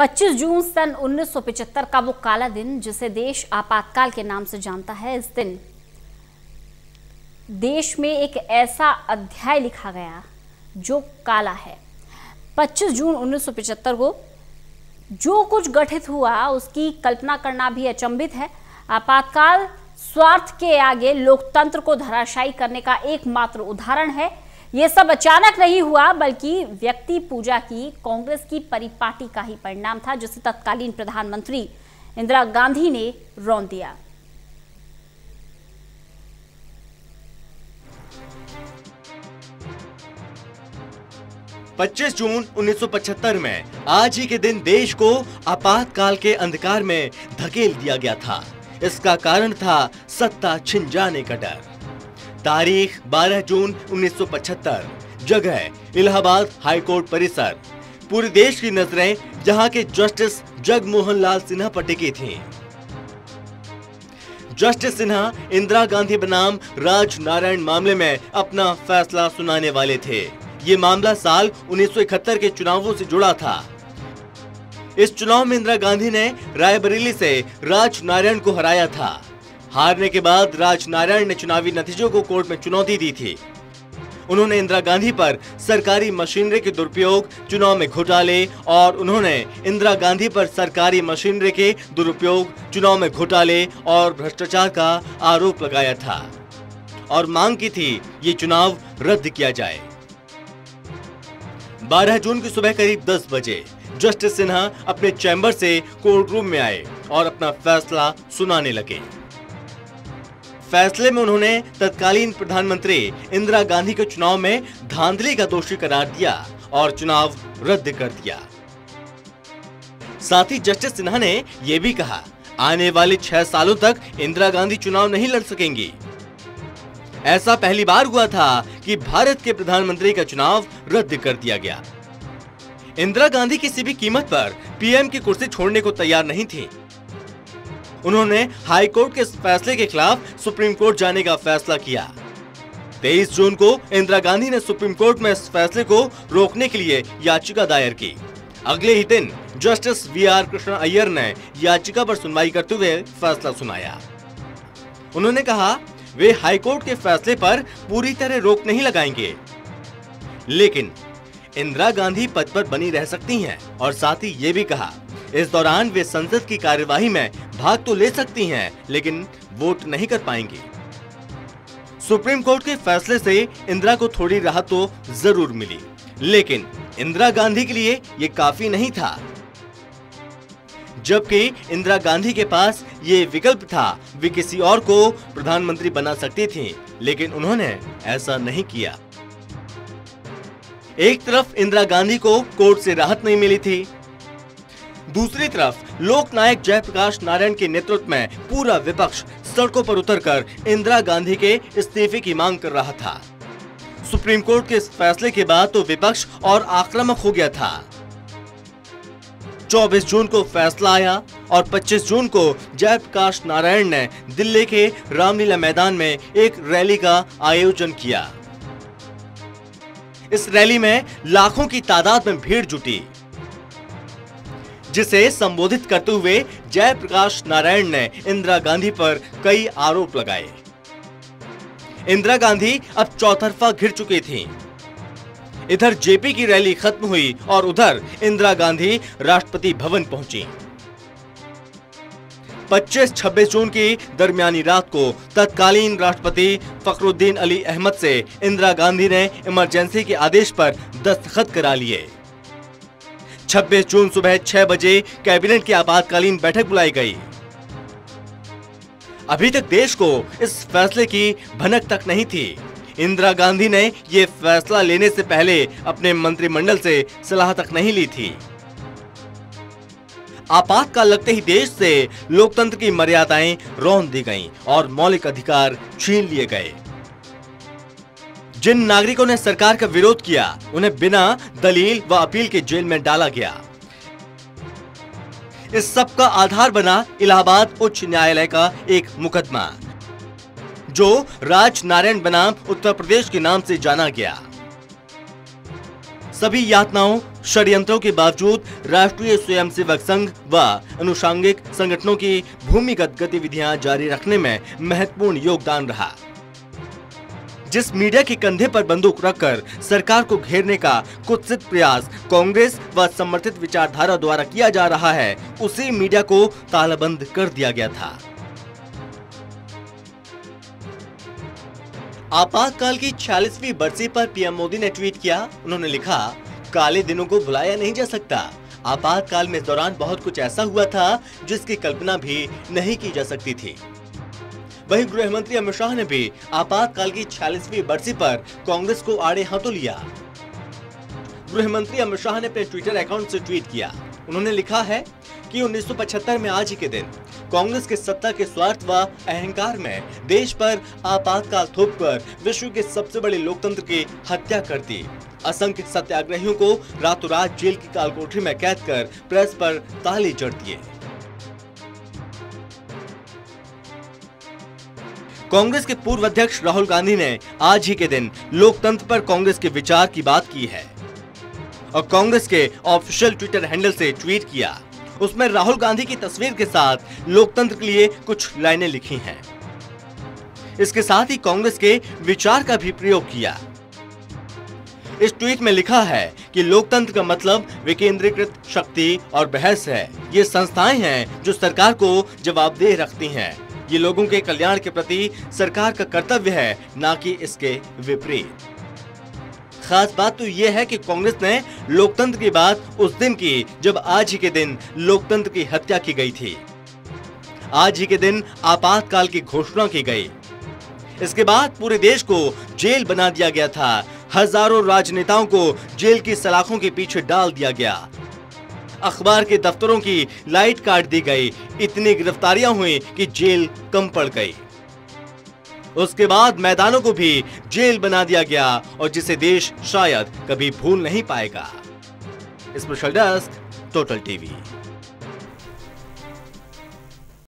25 जून सन 1975 का वो काला दिन जिसे देश आपातकाल के नाम से जानता है। इस दिन देश में एक ऐसा अध्याय लिखा गया जो काला है। 25 जून 1975 को जो कुछ गठित हुआ उसकी कल्पना करना भी अचंभित है। आपातकाल स्वार्थ के आगे लोकतंत्र को धराशायी करने का एकमात्र उदाहरण है। यह सब अचानक नहीं हुआ बल्कि व्यक्ति पूजा की कांग्रेस की परिपाटी का ही परिणाम था, जिसे तत्कालीन प्रधानमंत्री इंदिरा गांधी ने रौंद दिया। पच्चीस जून 1975 में आज ही के दिन देश को आपातकाल के अंधकार में धकेल दिया गया था। इसका कारण था सत्ता छिन जाने का डर। तारीख 12 जून 1975, जगह इलाहाबाद हाईकोर्ट परिसर। पूरे देश की नजरें जहां के जस्टिस जगमोहन लाल सिन्हा पर टिकी थीं। जस्टिस सिन्हा इंदिरा गांधी बनाम राजनारायण मामले में अपना फैसला सुनाने वाले थे। ये मामला साल 1971 के चुनावों से जुड़ा था। इस चुनाव में इंदिरा गांधी ने रायबरेली से राजनारायण को हराया था। हारने के बाद राजनारायण ने चुनावी नतीजों को कोर्ट में चुनौती दी थी। उन्होंने इंदिरा गांधी पर सरकारी मशीनरी के दुरुपयोग, चुनाव में घोटाले और उन्होंने इंदिरा गांधी पर सरकारी मशीनरी के दुरुपयोग, चुनाव में घोटाले और भ्रष्टाचार का आरोप लगाया था और मांग की थी ये चुनाव रद्द किया जाए। 12 जून की सुबह करीब 10 बजे जस्टिस सिन्हा अपने चैम्बर से कोर्ट रूम में आए और अपना फैसला सुनाने लगे। फैसले में उन्होंने तत्कालीन प्रधानमंत्री इंदिरा गांधी के चुनाव में धांधली का दोषी करार दिया और चुनाव रद्द कर दिया। साथ ही जस्टिस सिन्हा ने यह भी कहा, आने वाले 6 सालों तक इंदिरा गांधी चुनाव नहीं लड़ सकेंगी। ऐसा पहली बार हुआ था कि भारत के प्रधानमंत्री का चुनाव रद्द कर दिया गया। इंदिरा गांधी किसी भी कीमत पर पीएम की कुर्सी छोड़ने को तैयार नहीं थी। उन्होंने हाई कोर्ट के इस फैसले के खिलाफ सुप्रीम कोर्ट जाने का फैसला किया। 23 जून को इंदिरा गांधी ने सुप्रीम कोर्ट में इस फैसले को रोकने के लिए याचिका दायर की। अगले ही दिन जस्टिस वीआर कृष्ण अय्यर ने याचिका पर सुनवाई करते हुए फैसला सुनाया। उन्होंने कहा, वे हाई कोर्ट के फैसले पर पूरी तरह रोक नहीं लगाएंगे, लेकिन इंदिरा गांधी पद पर बनी रह सकती हैं और साथ ही ये भी कहा, इस दौरान वे संसद की कार्यवाही में भाग तो ले सकती हैं, लेकिन वोट नहीं कर पाएंगी। सुप्रीम कोर्ट के फैसले से इंदिरा को थोड़ी राहत तो जरूर मिली, लेकिन इंदिरा गांधी के लिए ये काफी नहीं था। जबकि इंदिरा गांधी के पास ये विकल्प था, वे किसी और को प्रधानमंत्री बना सकती थीं, लेकिन उन्होंने ऐसा नहीं किया। एक तरफ इंदिरा गांधी को कोर्ट से राहत नहीं मिली थी, दूसरी तरफ लोकनायक जयप्रकाश नारायण के नेतृत्व में पूरा विपक्ष सड़कों पर उतरकर इंदिरा गांधी के इस्तीफे की मांग कर रहा था। सुप्रीम कोर्ट के इस फैसले के बाद तो विपक्ष और आक्रामक हो गया था। 24 जून को फैसला आया और 25 जून को जयप्रकाश नारायण ने दिल्ली के रामलीला मैदान में एक रैली का आयोजन किया। इस रैली में लाखों की तादाद में भीड़ जुटी, जिसे संबोधित करते हुए जयप्रकाश नारायण ने इंदिरा गांधी पर कई आरोप लगाए। इंदिरा गांधी अब चौतरफा घिर चुकी थीं। इधर जेपी की रैली खत्म हुई और उधर इंदिरा गांधी राष्ट्रपति भवन पहुंची। 25-26 जून की दरमियानी रात को तत्कालीन राष्ट्रपति फखरुद्दीन अली अहमद से इंदिरा गांधी ने इमरजेंसी के आदेश पर दस्तखत करा लिए। 26 जून सुबह 6 बजे कैबिनेट की आपातकालीन बैठक बुलाई गई। अभी तक देश को इस फैसले की भनक तक नहीं थी। इंदिरा गांधी ने यह फैसला लेने से पहले अपने मंत्रिमंडल से सलाह तक नहीं ली थी। आपातकाल लगते ही देश से लोकतंत्र की मर्यादाएं रौंद दी गईं और मौलिक अधिकार छीन लिए गए। जिन नागरिकों ने सरकार का विरोध किया, उन्हें बिना दलील व अपील के जेल में डाला गया। इस सब का आधार बना इलाहाबाद उच्च न्यायालय का एक मुकदमा, जो राजनारायण बनाम उत्तर प्रदेश के नाम से जाना गया। सभी यातनाओं, षड्यंत्रों के बावजूद राष्ट्रीय स्वयंसेवक संघ व अनुषंगिक संगठनों की भूमिगत गतिविधियां जारी रखने में महत्वपूर्ण योगदान रहा। जिस मीडिया के कंधे पर बंदूक रखकर सरकार को घेरने का कुत्सित प्रयास कांग्रेस व समर्थित विचारधारा द्वारा किया जा रहा है, उसी मीडिया को तालाबंद कर दिया गया था। आपातकाल की 46वीं बरसी पर पीएम मोदी ने ट्वीट किया। उन्होंने लिखा, काले दिनों को भुलाया नहीं जा सकता। आपातकाल में इस दौरान बहुत कुछ ऐसा हुआ था जिसकी कल्पना भी नहीं की जा सकती थी। वहीं गृह मंत्री अमित शाह ने भी आपातकाल की 46वीं बरसी पर कांग्रेस को आड़े हाथों लिया। गृह मंत्री अमित शाह ने अपने ट्विटर अकाउंट से ट्वीट किया। उन्होंने लिखा है कि 1975 में आज ही के दिन कांग्रेस के सत्ता के स्वार्थ व अहंकार में देश पर आपातकाल थोपकर विश्व के सबसे बड़े लोकतंत्र की हत्या कर दी। असंख्य सत्याग्रहियों को रातों रात जेल की कालकोठरी में कैद कर प्रेस पर ताले जड़ दिए। कांग्रेस के पूर्व अध्यक्ष राहुल गांधी ने आज ही के दिन लोकतंत्र पर कांग्रेस के विचार की बात की है और कांग्रेस के ऑफिशियल ट्विटर हैंडल से ट्वीट किया। उसमें राहुल गांधी की तस्वीर के साथ लोकतंत्र के लिए कुछ लाइनें लिखी हैं। इसके साथ ही कांग्रेस के विचार का भी प्रयोग किया। इस ट्वीट में लिखा है कि लोकतंत्र का मतलब विकेंद्रीकृत शक्ति और बहस है। ये संस्थाएं हैं जो सरकार को जवाबदेह रखती हैं। ये लोगों के कल्याण के प्रति सरकार का कर्तव्य है, ना कि इसके विपरीत। खास बात तो यह है कि कांग्रेस ने लोकतंत्र की बात उस दिन की जब आज ही के दिन लोकतंत्र की हत्या की गई थी। आज ही के दिन आपातकाल की घोषणा की गई। इसके बाद पूरे देश को जेल बना दिया गया था। हजारों राजनेताओं को जेल की सलाखों के पीछे डाल दिया गया। अखबार के दफ्तरों की लाइट काट दी गई। इतनी गिरफ्तारियां हुई कि जेल कम पड़ गई। उसके बाद मैदानों को भी जेल बना दिया गया और जिसे देश शायद कभी भूल नहीं पाएगा। Special desk, total TV.